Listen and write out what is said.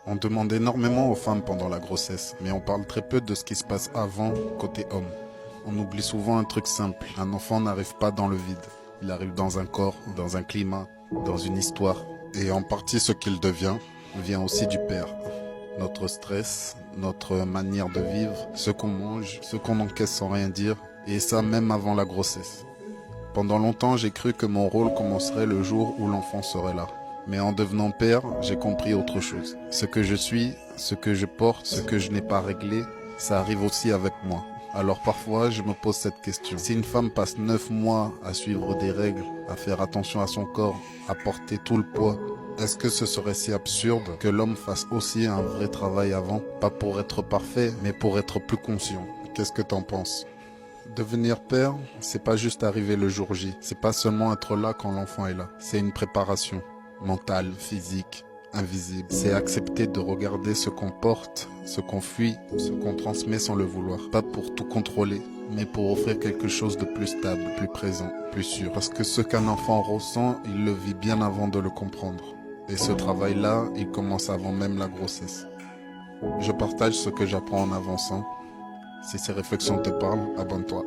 On demande énormément aux femmes pendant la grossesse, mais on parle très peu de ce qui se passe avant, côté homme. On oublie souvent un truc simple, un enfant n'arrive pas dans le vide. Il arrive dans un corps, dans un climat, dans une histoire. Et en partie ce qu'il devient vient aussi du père. Notre stress, notre manière de vivre, ce qu'on mange, ce qu'on encaisse sans rien dire, et ça même avant la grossesse. Pendant longtemps, j'ai cru que mon rôle commencerait le jour où l'enfant serait là. Mais en devenant père, j'ai compris autre chose. Ce que je suis, ce que je porte, ce que je n'ai pas réglé, ça arrive aussi avec moi. Alors parfois, je me pose cette question. Si une femme passe 9 mois à suivre des règles, à faire attention à son corps, à porter tout le poids, est-ce que ce serait si absurde que l'homme fasse aussi un vrai travail avant? Pas pour être parfait, mais pour être plus conscient. Qu'est-ce que t'en penses? Devenir père, c'est pas juste arriver le jour J. C'est pas seulement être là quand l'enfant est là. C'est une préparation mentale, physique, invisible. C'est accepter de regarder ce qu'on porte, ce qu'on fuit, ce qu'on transmet sans le vouloir. Pas pour tout contrôler, mais pour offrir quelque chose de plus stable, plus présent, plus sûr. Parce que ce qu'un enfant ressent, il le vit bien avant de le comprendre. Et ce travail-là, il commence avant même la grossesse. Je partage ce que j'apprends en avançant. Si ces réflexions te parlent, abonne-toi.